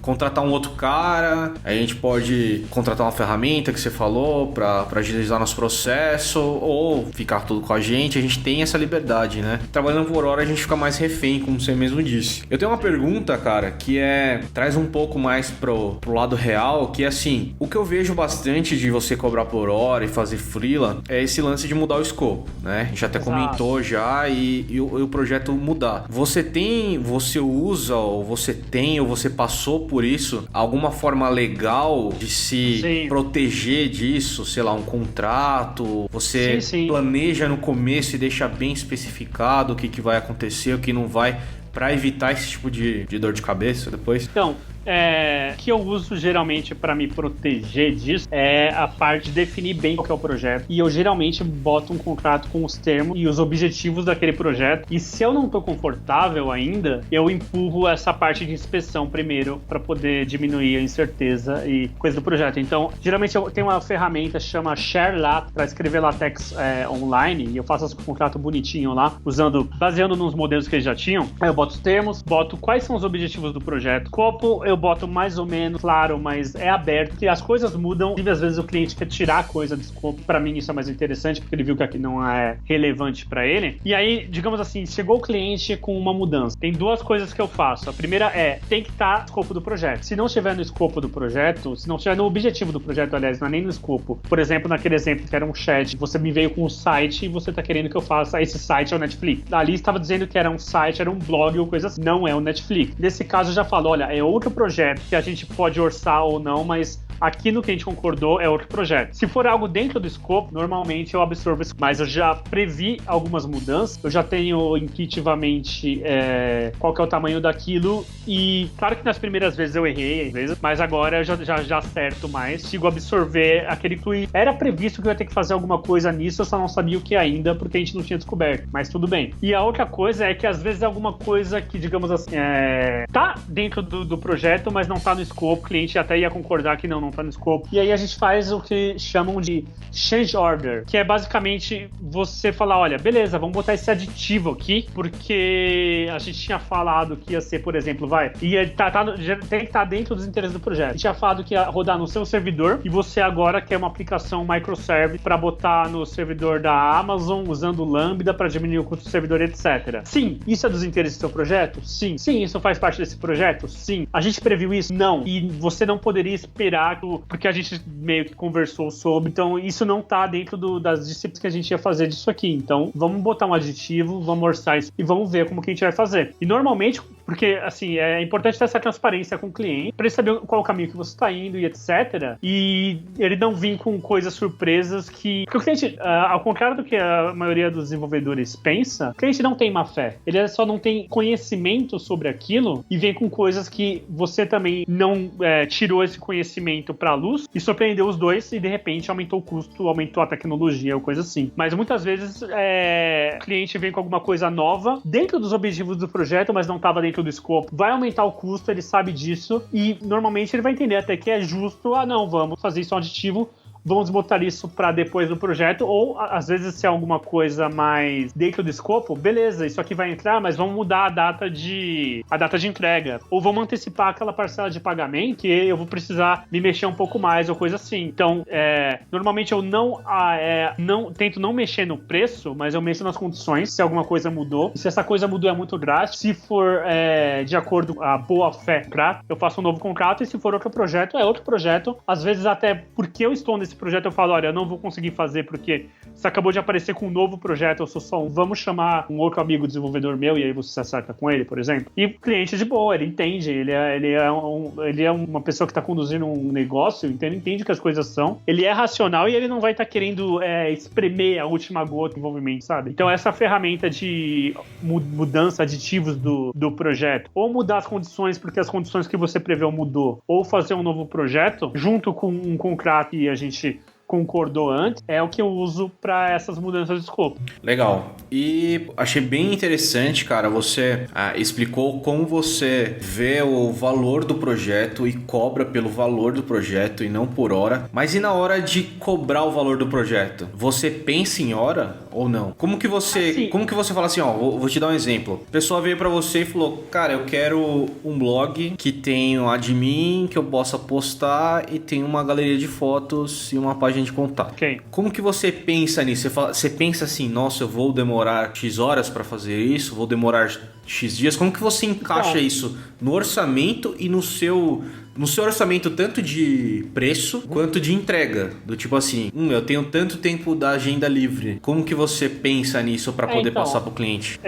contratar um outro cara, a gente pode contratar uma ferramenta que você falou pra agilizar nosso processo, ou ficar tudo com a gente tem essa liberdade, né? Trabalhando por hora a gente fica mais refém, como você mesmo disse. Eu tenho uma pergunta, cara, que traz um pouco mais pro lado real, que é assim, o que eu vejo bastante de você cobrar por hora e fazer freela é esse lance de mudar o escopo, né? A gente até comentou já e o projeto mudar. Você usa, ou você passou por isso, alguma forma legal de se proteger disso, sei lá, um contrato, você planeja no começo e deixa bem especificado o que vai acontecer, o que não vai, para evitar esse tipo de dor de cabeça depois? Então, que eu uso geralmente para me proteger disso é a parte de definir bem qual que é o projeto. E eu geralmente boto um contrato com os termos e os objetivos daquele projeto. E se eu não tô confortável ainda, eu empurro essa parte de inspeção primeiro para poder diminuir a incerteza e coisa do projeto. Então, geralmente eu tenho uma ferramenta que chama ShareLatex para escrever LaTeX online, e eu faço esse contrato bonitinho lá, baseando nos modelos que eles já tinham. Aí eu boto os termos, boto quais são os objetivos do projeto, escopo eu boto mais ou menos, claro, mas é aberto, porque as coisas mudam, e às vezes o cliente quer tirar a coisa do escopo. Pra mim isso é mais interessante, porque ele viu que aqui não é relevante pra ele. E aí, digamos assim, chegou o cliente com uma mudança. Tem 2 coisas que eu faço. A primeira tem que estar no escopo do projeto. Se não estiver no escopo do projeto, se não estiver no objetivo do projeto, aliás, não é nem no escopo. Por exemplo, naquele exemplo que era um chat, você me veio com um site e você tá querendo que eu faça esse site ao Netflix. Ali estava dizendo que era um site, era um blog ou coisa assim. Não é o Netflix. Nesse caso eu já falo, olha, é outro projeto que a gente pode orçar ou não, mas aqui no que a gente concordou é outro projeto. Se for algo dentro do escopo, normalmente eu absorvo isso, mas eu já previ algumas mudanças, eu já tenho intuitivamente qual que é o tamanho daquilo, e claro que nas primeiras vezes eu errei, às vezes, mas agora eu já acerto mais, consigo absorver aquele que era previsto que eu ia ter que fazer alguma coisa nisso, eu só não sabia o que ainda, porque a gente não tinha descoberto, mas tudo bem. E a outra coisa é que às vezes é alguma coisa que, digamos assim, tá dentro do projeto, mas não tá no escopo, o cliente até ia concordar que não tá no escopo. E aí a gente faz o que chamam de change order, que é basicamente você falar, olha, beleza, vamos botar esse aditivo aqui, porque a gente tinha falado que ia ser, por exemplo, tem que estar dentro dos interesses do projeto. A gente tinha falado que ia rodar no seu servidor, e você agora quer uma aplicação microservice para botar no servidor da Amazon, usando o Lambda para diminuir o custo do servidor, etc. Sim. Isso é dos interesses do seu projeto? Sim. Sim, isso faz parte desse projeto? Sim. A gente previu isso? Não. E você não poderia esperar, porque a gente meio que conversou sobre, então isso não tá dentro das disciplinas que a gente ia fazer disso aqui. Então, vamos botar um aditivo, vamos orçar isso e vamos ver como que a gente vai fazer. E normalmente, porque assim, é importante ter essa transparência com o cliente, para ele saber qual é o caminho que você está indo e etc. E ele não vir com coisas surpresas que... Porque o cliente, ao contrário do que a maioria dos desenvolvedores pensa, o cliente não tem má fé. Ele só não tem conhecimento sobre aquilo e vem com coisas que você também não tirou esse conhecimento para a luz e surpreendeu os dois, e de repente aumentou o custo, aumentou a tecnologia ou coisa assim. Mas muitas vezes o cliente vem com alguma coisa nova dentro dos objetivos do projeto, mas não estava dentro do escopo. Vai aumentar o custo, ele sabe disso, e normalmente ele vai entender até que é justo, não, vamos fazer isso um aditivo, vamos botar isso para depois do projeto, ou às vezes se é alguma coisa mais dentro do escopo, beleza, isso aqui vai entrar, mas vamos mudar a data de entrega, ou vamos antecipar aquela parcela de pagamento que eu vou precisar me mexer um pouco mais, ou coisa assim. Então, normalmente eu não tento não mexer no preço, mas eu mexo nas condições, se alguma coisa mudou, e se essa coisa mudou é muito drástico, se for de acordo com a boa fé, eu faço um novo contrato, e se for outro projeto, é outro projeto. Às vezes até porque eu estou nesse projeto, eu falo, olha, eu não vou conseguir fazer porque você acabou de aparecer com um novo projeto, eu sou só um, vamos chamar um outro amigo desenvolvedor meu e aí você se acerta com ele, por exemplo. E o cliente de boa, ele entende, ele é uma pessoa que está conduzindo um negócio, então ele entende que as coisas são, ele é racional e ele não vai estar querendo espremer a última gota do envolvimento, sabe? Então essa ferramenta de mudança, aditivos do projeto, ou mudar as condições porque as condições que você preveu mudou, ou fazer um novo projeto, junto com um contrato que a gente concordou antes, é o que eu uso para essas mudanças de escopo. Legal. E achei bem interessante, cara, você explicou como você vê o valor do projeto e cobra pelo valor do projeto e não por hora. Mas e na hora de cobrar o valor do projeto? Você pensa em hora ou não? Como que você fala assim, ó, vou te dar um exemplo. A pessoa veio para você e falou, cara, eu quero um blog que tenha um admin, que eu possa postar e tem uma galeria de fotos e uma página de contato. Okay. Como que você pensa nisso? Você pensa assim, nossa, eu vou demorar X horas para fazer isso, vou demorar X dias. Como que você encaixa isso no orçamento e no seu orçamento tanto de preço quanto de entrega? Do tipo assim, eu tenho tanto tempo da agenda livre. Como que você pensa nisso para poder passar pro cliente?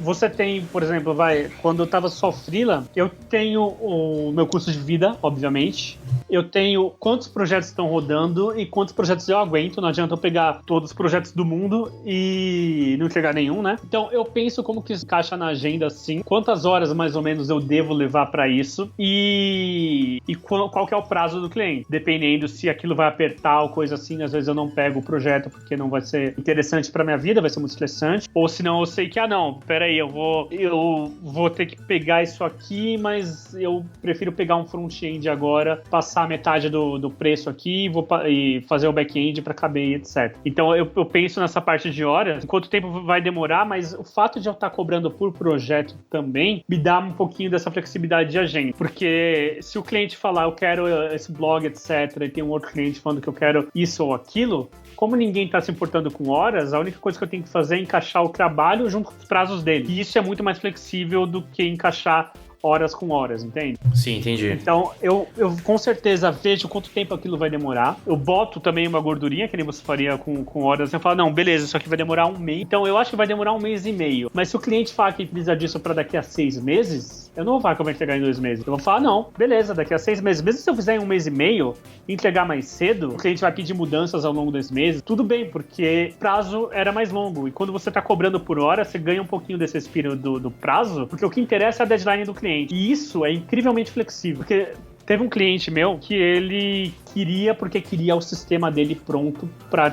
Você tem, por exemplo, quando eu tava só freela, eu tenho o meu custo de vida, obviamente. Eu tenho quantos projetos estão rodando e quantos projetos eu aguento. Não adianta eu pegar todos os projetos do mundo e não entregar nenhum, né? Então eu penso como que isso encaixa na agenda, assim, quantas horas mais ou menos eu devo levar para isso e qual que é o prazo do cliente. Dependendo se aquilo vai apertar ou coisa assim, às vezes eu não pego o projeto porque não vai ser interessante para minha vida, vai ser muito estressante. Ou senão eu sei que, peraí, eu vou ter que pegar isso aqui, mas eu prefiro pegar um front-end agora, passar metade do preço aqui e fazer o back-end para caber, etc. Então eu penso nessa parte de horas, quanto tempo vai demorar, mas o fato de eu estar cobrando por projeto também me dá um pouquinho dessa flexibilidade de agenda, porque se o cliente falar, eu quero esse blog, etc, e tem um outro cliente falando que eu quero isso ou aquilo, como ninguém está se importando com horas, a única coisa que eu tenho que fazer é encaixar o trabalho junto com os prazos dele. E isso é muito mais flexível do que encaixar horas com horas, entende? Sim, entendi. Então, eu com certeza vejo quanto tempo aquilo vai demorar. Eu boto também uma gordurinha, que nem você faria com horas. Eu falo, não, beleza, isso aqui vai demorar um mês. Então, eu acho que vai demorar um mês e meio. Mas se o cliente falar que precisa disso para daqui a 6 meses, eu não vou falar que eu vou entregar em 2 meses. Eu vou falar, não, beleza, daqui a 6 meses. Mesmo se eu fizer em 1 mês e meio, entregar mais cedo, o cliente vai pedir mudanças ao longo desse mês. Tudo bem, porque o prazo era mais longo. E quando você tá cobrando por hora, você ganha um pouquinho desse espírito do prazo, porque o que interessa é a deadline do cliente. E isso é incrivelmente flexível, porque teve um cliente meu que ele queria o sistema dele pronto pra,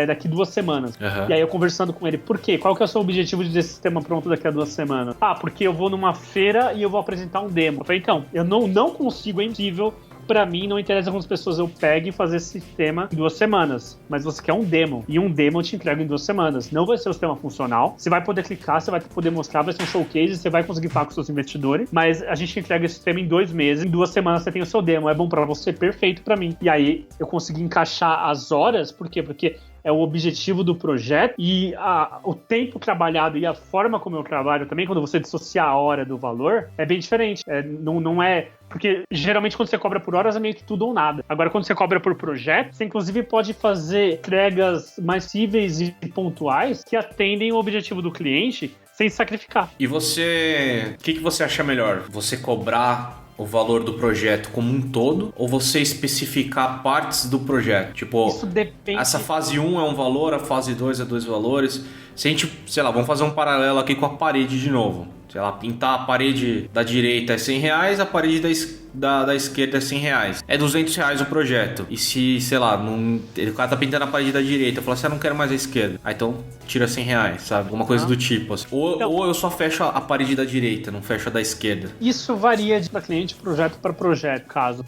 daqui 2 semanas. Uhum. E aí eu conversando com ele, por quê? Qual que é o seu objetivo de ter esse sistema pronto daqui a 2 semanas? Porque eu vou numa feira e eu vou apresentar um demo. Eu falei, então, eu não consigo, é impossível. Pra mim, não interessa quantas pessoas eu pegue e fazer esse sistema em 2 semanas. Mas você quer um demo. E um demo eu te entrego em 2 semanas. Não vai ser o sistema funcional. Você vai poder clicar, você vai poder mostrar, vai ser um showcase, você vai conseguir falar com seus investidores. Mas a gente entrega esse sistema em 2 meses. Em 2 semanas você tem o seu demo. É bom pra você, perfeito pra mim. E aí, eu consegui encaixar as horas. Por quê? Porque é o objetivo do projeto e o tempo trabalhado e a forma como eu trabalho também, quando você dissociar a hora do valor, é bem diferente. Não é... Porque geralmente quando você cobra por horas é meio que tudo ou nada. Agora, quando você cobra por projeto, você inclusive pode fazer entregas mais cíveis e pontuais que atendem o objetivo do cliente sem sacrificar. E você... O que você acha melhor? Você cobrar o valor do projeto como um todo ou você especificar partes do projeto? Tipo, isso depende. Essa fase 1 é um valor, a fase 2 é 2 valores. Se a gente, sei lá, vamos fazer um paralelo aqui com a parede de novo. Sei lá, pintar a parede da direita é R$100, a parede da esquerda é R$100. É R$200 o projeto. E se, sei lá, o cara tá pintando a parede da direita, eu falo assim, eu não quero mais a esquerda. Aí então tira R$100, sabe? Alguma coisa do tipo. Assim. Ou eu só fecho a parede da direita, não fecho a da esquerda. Isso varia de cliente, projeto para projeto, caso.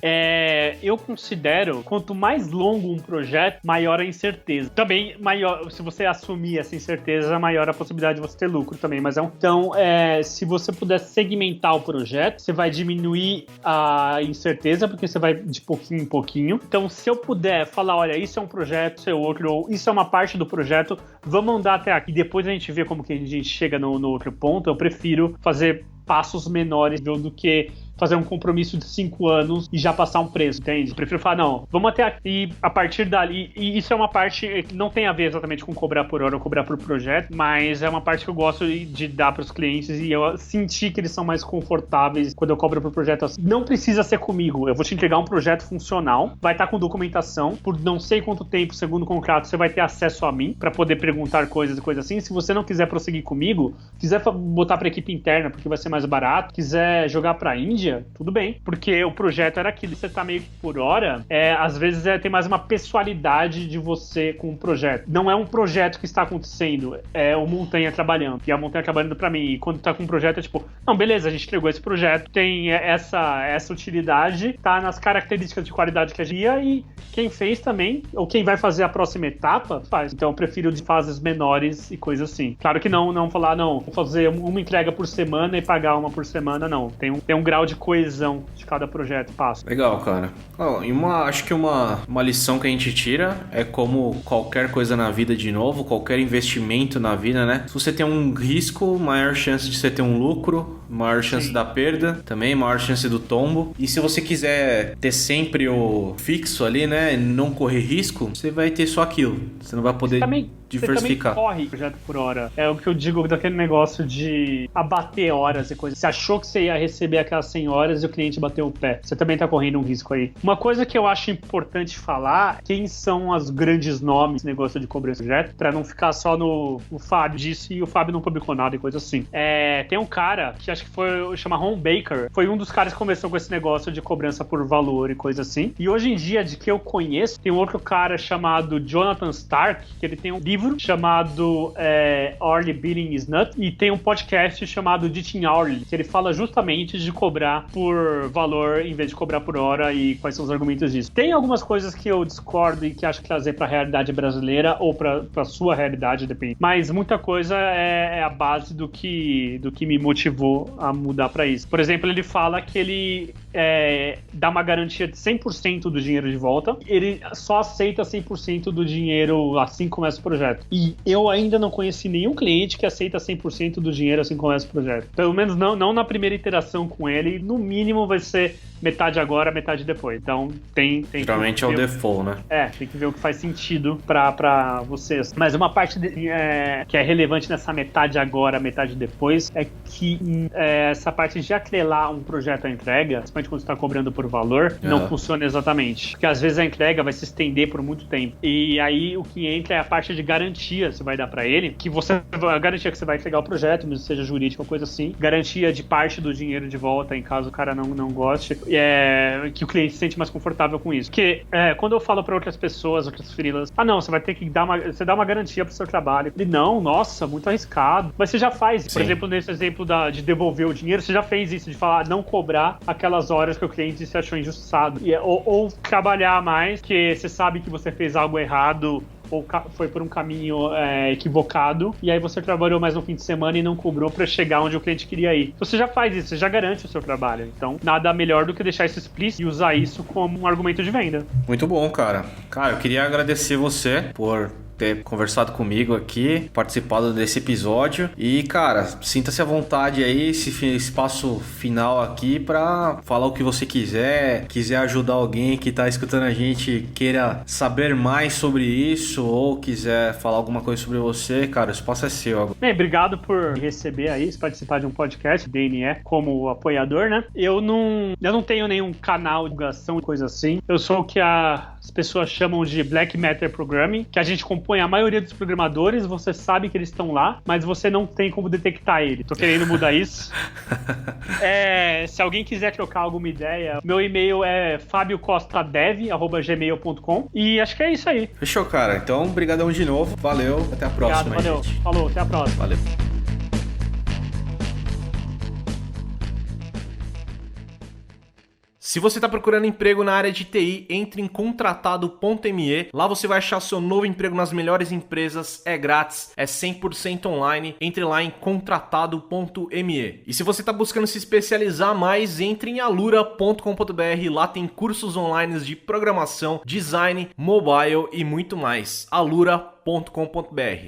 Eu considero, quanto mais longo um projeto, maior a incerteza. Também, maior, se você assumir essa incerteza, maior a possibilidade de você ter lucro também. Mas então, se você puder segmentar o projeto, você vai diminuir a incerteza, porque você vai de pouquinho em pouquinho. Então, se eu puder falar, olha, isso é um projeto, isso é outro, ou isso é uma parte do projeto, vamos andar até aqui. Depois a gente vê como que a gente chega no outro ponto. Eu prefiro fazer passos menores do que fazer um compromisso de 5 anos e já passar um preço, entende? Eu prefiro falar, não, vamos até aqui e a partir dali, e isso é uma parte que não tem a ver exatamente com cobrar por hora ou cobrar por projeto, mas é uma parte que eu gosto de dar para os clientes e eu senti que eles são mais confortáveis quando eu cobro por projeto assim. Não precisa ser comigo, eu vou te entregar um projeto funcional, vai estar com documentação, por não sei quanto tempo, segundo o contrato, você vai ter acesso a mim para poder perguntar coisas e coisas assim. Se você não quiser prosseguir comigo, quiser botar para equipe interna porque vai ser mais barato, quiser jogar para a Índia, tudo bem, porque o projeto era aquilo. Você tá meio que por hora, às vezes tem mais uma pessoalidade de você com o projeto. Não é um projeto que está acontecendo, é o Montanha trabalhando, e a Montanha trabalhando pra mim. E quando tá com um projeto é tipo, não, beleza, a gente entregou esse projeto, tem essa utilidade, tá nas características de qualidade que a gente ia, e quem fez também, ou quem vai fazer a próxima etapa, faz. Então eu prefiro de fases menores e coisas assim. Claro que não falar, não, vou fazer uma entrega por semana e pagar uma por semana, não. Tem um grau de coesão de cada projeto passa. Legal, cara. Acho que uma lição que a gente tira é como qualquer coisa na vida, de novo, qualquer investimento na vida, né? Se você tem um risco, maior chance de você ter um lucro, maior chance da perda, também maior chance do tombo. E se você quiser ter sempre o fixo ali, né, não correr risco, você vai ter só aquilo. Você não vai poder diversificar. Você também corre projeto por hora. É o que eu digo daquele negócio de abater horas e coisas. Você achou que você ia receber aquelas 100 horas e o cliente bateu o pé. Você também tá correndo um risco aí. Uma coisa que eu acho importante falar, quem são os grandes nomes nesse negócio de cobrança de projeto, pra não ficar só no o Fábio disse e o Fábio não publicou nada e coisa assim. Tem um cara que acho que chama Ron Baker, foi um dos caras que começou com esse negócio de cobrança por valor e coisa assim. E hoje em dia, de que eu conheço, tem um outro cara chamado Jonathan Stark, que ele tem um livro chamado Hourly Billing is Nut, e tem um podcast chamado Ditching Hourly, que ele fala justamente de cobrar por valor em vez de cobrar por hora e quais são os argumentos disso. Tem algumas coisas que eu discordo e que acho que trazer pra realidade brasileira ou pra sua realidade, depende. Mas muita coisa é a base do que me motivou a mudar pra isso. Por exemplo, ele fala que ele dá uma garantia de 100% do dinheiro de volta. Ele só aceita 100% do dinheiro assim que começa o projeto. E eu ainda não conheci nenhum cliente que aceita 100% do dinheiro assim que começa o projeto. Pelo menos não na primeira iteração com ele. No mínimo vai ser metade agora, metade depois. Então tem geralmente é o default, né? Tem que ver o que faz sentido pra vocês. Mas uma parte que é relevante nessa metade agora, metade depois, é que essa parte de atrelar um projeto à entrega, principalmente quando você está cobrando por valor, não funciona exatamente. Porque às vezes a entrega vai se estender por muito tempo. E aí o que entra é a parte de garantia que você vai dar pra ele, que a garantia que você vai entregar o projeto, mesmo seja jurídico ou coisa assim, garantia de parte do dinheiro de volta em caso o cara não goste, que o cliente se sente mais confortável com isso. Porque quando eu falo pra outras pessoas, outras freelas, não, você vai ter que dar uma garantia pro seu trabalho. Ele, não, nossa, muito arriscado. Mas você já faz, por exemplo, nesse exemplo de devolver o dinheiro, você já fez isso, de falar, não cobrar aquelas horas que o cliente se achou injustiçado. Ou trabalhar mais, que você sabe que você fez algo errado ou foi por um caminho equivocado, e aí você trabalhou mais no fim de semana e não cobrou pra chegar onde o cliente queria ir. Você já faz isso, você já garante o seu trabalho. Então, nada melhor do que deixar isso explícito e usar isso como um argumento de venda. Muito bom, cara. Cara, eu queria agradecer você por ter conversado comigo aqui, participado desse episódio. E, cara, sinta-se à vontade aí, esse espaço final aqui pra falar o que você quiser ajudar alguém que tá escutando a gente, queira saber mais sobre isso ou quiser falar alguma coisa sobre você, cara, o espaço é seu. Bem, obrigado por me receber aí, participar de um podcast, DNE, como apoiador, né? Eu não tenho nenhum canal de divulgação, coisa assim. Eu sou o que a as pessoas chamam de Black Matter Programming, que a gente compõe a maioria dos programadores, você sabe que eles estão lá, mas você não tem como detectar ele. Tô querendo mudar isso. Se alguém quiser trocar alguma ideia, meu e-mail é fabiocostadev@gmail.com e acho que é isso aí. Fechou, cara. Então, brigadão de novo. Valeu. Até a próxima. Obrigado, valeu. Gente. Falou, até a próxima. Valeu. Se você está procurando emprego na área de TI, entre em contratado.me. Lá você vai achar seu novo emprego nas melhores empresas, é grátis, é 100% online. Entre lá em contratado.me. E se você está buscando se especializar mais, entre em alura.com.br. Lá tem cursos online de programação, design, mobile e muito mais. alura.com.br.